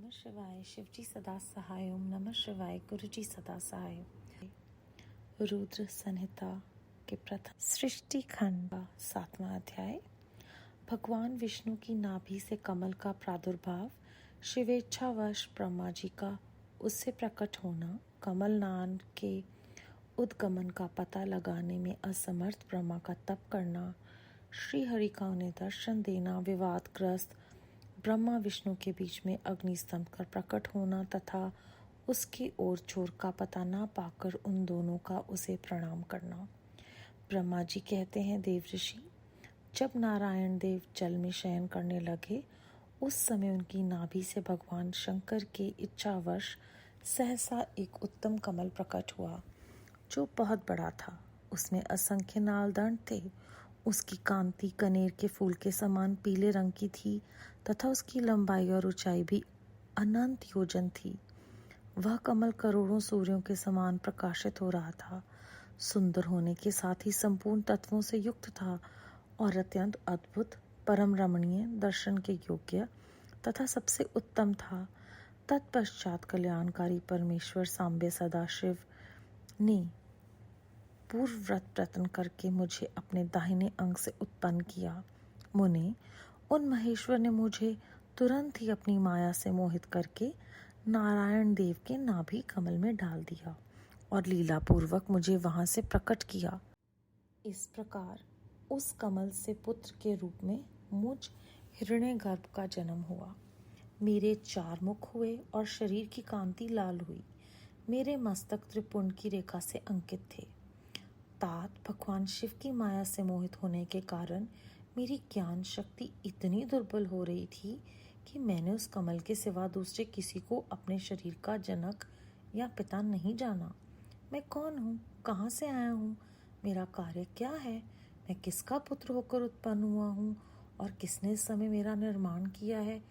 नमः शिवाय। शिवजी सदा सहाय। ओम नमः शिवाय। गुरुजी सदा सहाय। रुद्र संहिता के प्रथम सृष्टि खंड का 7वां अध्याय। भगवान विष्णु की नाभि से कमल का प्रादुर्भाव, शिवेच्छावश ब्रह्मा जी का उससे प्रकट होना, कमल नान के उद्गमन का पता लगाने में असमर्थ ब्रह्मा का तप करना, श्री हरि का उन्हें दर्शन देना, विवादग्रस्त ब्रह्मा विष्णु के बीच में अग्निस्तंभ कर प्रकट होना तथा उसकी ओर छोर का पता ना पाकर उन दोनों का उसे प्रणाम करना। ब्रह्मा जी कहते हैं, देव ऋषि, जब नारायण देव जल में शयन करने लगे उस समय उनकी नाभि से भगवान शंकर के इच्छावश सहसा एक उत्तम कमल प्रकट हुआ जो बहुत बड़ा था। उसमें असंख्य नाल दंड थे। उसकी कांति कनेर के फूल के समान पीले रंग की थी तथा उसकी लंबाई और ऊंचाई भी अनंत योजन थी। वह कमल करोड़ों सूर्यों के समान प्रकाशित हो रहा था। सुंदर होने के साथ ही संपूर्ण तत्वों से युक्त था और अत्यंत अद्भुत, परम रमणीय, दर्शन के योग्य तथा सबसे उत्तम था। तत्पश्चात कल्याणकारी परमेश्वर सांबे सदाशिव ने पूर्व व्रत प्रतन करके मुझे अपने दाहिने अंग से उत्पन्न किया। मुने, उन महेश्वर ने मुझे तुरंत ही अपनी माया से मोहित करके नारायण देव के नाभि कमल में डाल दिया और लीला पूर्वक मुझे वहां से प्रकट किया। इस प्रकार उस कमल से पुत्र के रूप में मुझ हिरण्यगर्भ का जन्म हुआ। मेरे 4 मुख हुए और शरीर की कांति लाल हुई। मेरे मस्तक त्रिपुंड की रेखा से अंकित थे। तात भगवान शिव की माया से मोहित होने के कारण मेरी ज्ञान शक्ति इतनी दुर्बल हो रही थी कि मैंने उस कमल के सिवा दूसरे किसी को अपने शरीर का जनक या पिता नहीं जाना। मैं कौन हूँ, कहाँ से आया हूँ, मेरा कार्य क्या है, मैं किसका पुत्र होकर उत्पन्न हुआ हूँ और किसने इस समय मेरा निर्माण किया है।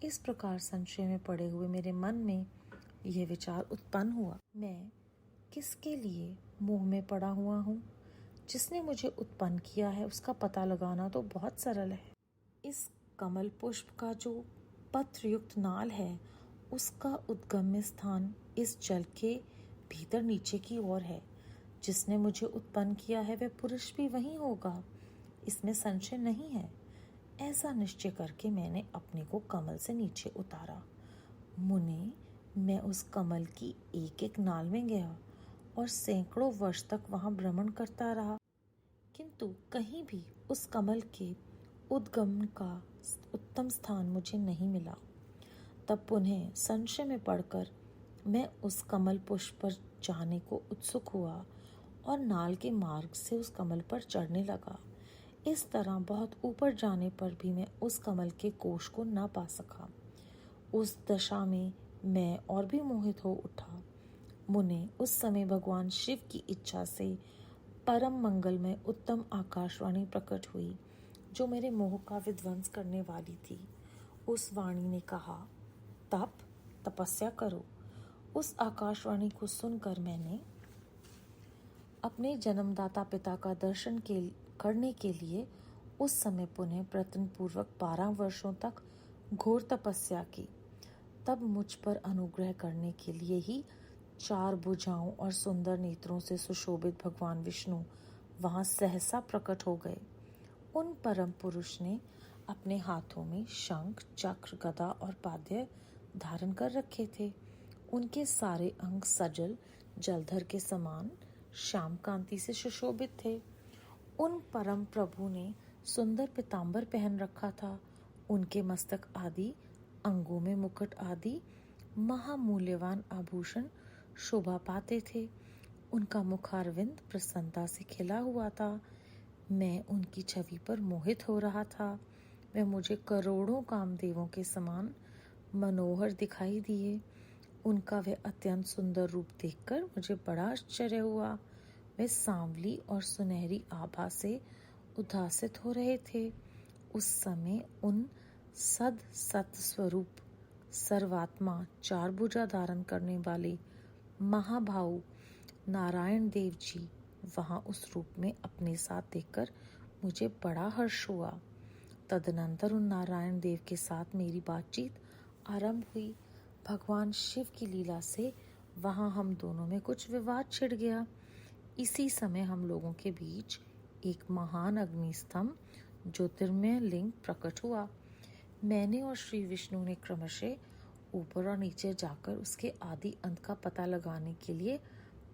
इस प्रकार संशय में पड़े हुए मेरे मन में यह विचार उत्पन्न हुआ, मैं किसके लिए मोह में पड़ा हुआ हूँ। जिसने मुझे उत्पन्न किया है उसका पता लगाना तो बहुत सरल है। इस कमल पुष्प का जो पत्र युक्त नाल है उसका उद्गम्य स्थान इस जल के भीतर नीचे की ओर है। जिसने मुझे उत्पन्न किया है वह पुरुष भी वही होगा, इसमें संशय नहीं है। ऐसा निश्चय करके मैंने अपने को कमल से नीचे उतारा। मुने, मैं उस कमल की एक एक नाल में गया और सैकड़ों वर्ष तक वहां भ्रमण करता रहा, किंतु कहीं भी उस कमल के उद्गमन का उत्तम स्थान मुझे नहीं मिला। तब पुनः संशय में पड़कर मैं उस कमल पुष्प पर जाने को उत्सुक हुआ और नाल के मार्ग से उस कमल पर चढ़ने लगा। इस तरह बहुत ऊपर जाने पर भी मैं उस कमल के कोश को न पा सका। उस दशा में मैं और भी मोहित हो उठा। मुने, उस समय भगवान शिव की इच्छा से परम मंगलमय उत्तम आकाशवाणी प्रकट हुई जो मेरे मोह का विध्वंस करने वाली थी। उस वाणी ने कहा, तपस्या करो। उस आकाशवाणी को सुनकर मैंने अपने जन्मदाता पिता का दर्शन करने के लिए उस समय पुनः प्रयत्न पूर्वक 12 वर्षों तक घोर तपस्या की। तब मुझ पर अनुग्रह करने के लिए ही 4 भुजाओं और सुंदर नेत्रों से सुशोभित भगवान विष्णु वहां सहसा प्रकट हो गए। उन परम पुरुष ने अपने हाथों में शंख, चक्र, गदा और पाद्य धारण कर रखे थे। उनके सारे अंग सजल जलधर के समान श्याम कांति से सुशोभित थे। उन परम प्रभु ने सुंदर पीतांबर पहन रखा था। उनके मस्तक आदि अंगों में मुकुट आदि महामूल्यवान आभूषण शोभा पाते थे। उनका मुखारविंद प्रसन्नता से खिला हुआ था। मैं उनकी छवि पर मोहित हो रहा था। वे मुझे करोड़ों कामदेवों के समान मनोहर दिखाई दिए। उनका वह अत्यंत सुंदर रूप देखकर मुझे बड़ा आश्चर्य हुआ। वे सांवली और सुनहरी आभा से उद्भासित हो रहे थे। उस समय उन सत स्वरूप सर्वात्मा 4 भुजा धारण करने वाले महाभाऊ नारायण देव जी वहां उस रूप में अपने साथ देखकर मुझे बड़ा हर्ष हुआ। तदनंतर उन नारायण देव के साथ मेरी बातचीत आरंभ हुई। भगवान शिव की लीला से वहाँ हम दोनों में कुछ विवाद छिड़ गया। इसी समय हम लोगों के बीच एक महान अग्निस्तंभ ज्योतिर्मय लिंग प्रकट हुआ। मैंने और श्री विष्णु ने क्रमशः ऊपर और नीचे जाकर उसके आदि अंत का पता लगाने के लिए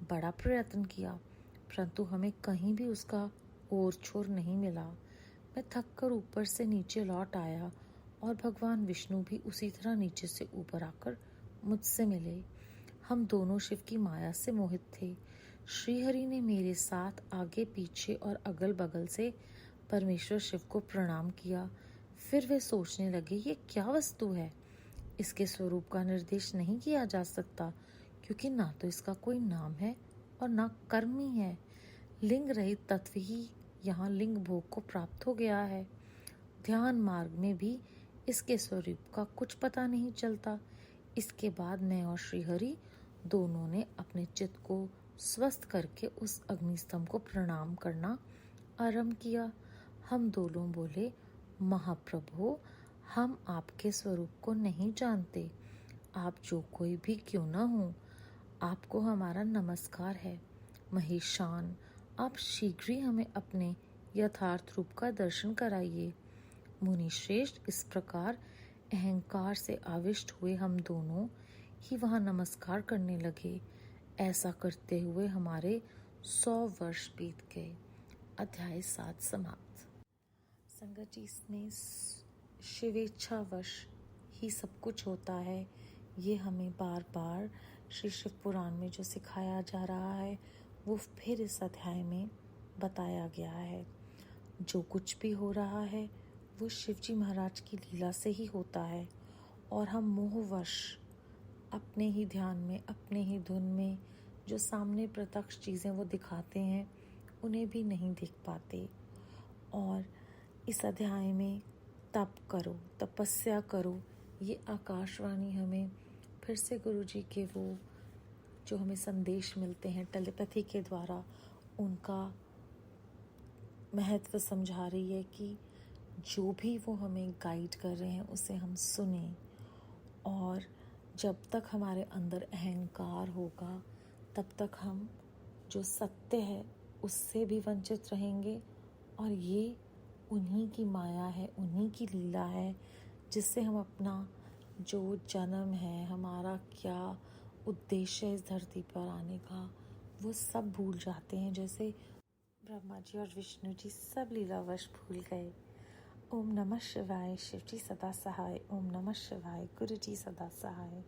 बड़ा प्रयत्न किया, परंतु हमें कहीं भी उसका ओर छोर नहीं मिला। मैं थककर ऊपर से नीचे लौट आया और भगवान विष्णु भी उसी तरह नीचे से ऊपर आकर मुझसे मिले। हम दोनों शिव की माया से मोहित थे। श्रीहरि ने मेरे साथ आगे पीछे और अगल बगल से परमेश्वर शिव को प्रणाम किया। फिर वे सोचने लगे, ये क्या वस्तु है? इसके स्वरूप का निर्देश नहीं किया जा सकता, क्योंकि ना तो इसका कोई नाम है और ना कर्म ही है। लिंग रहित तत्व ही यहाँ लिंग भोग को प्राप्त हो गया है। ध्यान मार्ग में भी इसके स्वरूप का कुछ पता नहीं चलता। इसके बाद मैं और श्रीहरि दोनों ने अपने चित्त को स्वस्थ करके उस अग्निस्तंभ को प्रणाम करना आरंभ किया। हम दोनों बोले, महाप्रभु, हम आपके स्वरूप को नहीं जानते। आप जो कोई भी क्यों न हो, आपको हमारा नमस्कार है। महेशान, आप शीघ्र ही हमें अपने यथार्थ रूप का दर्शन कराइए। मुनि श्रेष्ठ, इस प्रकार अहंकार से आविष्ट हुए हम दोनों ही वहां नमस्कार करने लगे। ऐसा करते हुए हमारे 100 वर्ष बीत गए। अध्याय 7 समाप्त। संगत जी, इसमें शिवेच्छावश ही सब कुछ होता है, ये हमें बार बार श्री शिव पुराण में जो सिखाया जा रहा है वो फिर इस अध्याय में बताया गया है। जो कुछ भी हो रहा है वो शिवजी महाराज की लीला से ही होता है, और हम मोहवश अपने ही ध्यान में, अपने ही धुन में जो सामने प्रत्यक्ष चीज़ें वो दिखाते हैं उन्हें भी नहीं देख पाते। और इस अध्याय में तप करो, तपस्या करो, ये आकाशवाणी हमें फिर से गुरु जी के वो जो हमें संदेश मिलते हैं टेलीपैथी के द्वारा, उनका महत्व समझा रही है कि जो भी वो हमें गाइड कर रहे हैं उसे हम सुने। और जब तक हमारे अंदर अहंकार होगा तब तक हम जो सत्य है उससे भी वंचित रहेंगे, और ये उन्हीं की माया है, उन्हीं की लीला है, जिससे हम अपना जो जन्म है, हमारा क्या उद्देश्य है इस धरती पर आने का, वो सब भूल जाते हैं। जैसे ब्रह्मा जी और विष्णु जी सब लीलावश भूल गए। ओम नमः शिवाय, शिव जी सदा सहाय। ओम नमः शिवाय, गुरु जी सदा सहाय।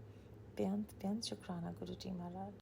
बेअंत बेअंत शुक्राना गुरु जी महाराज।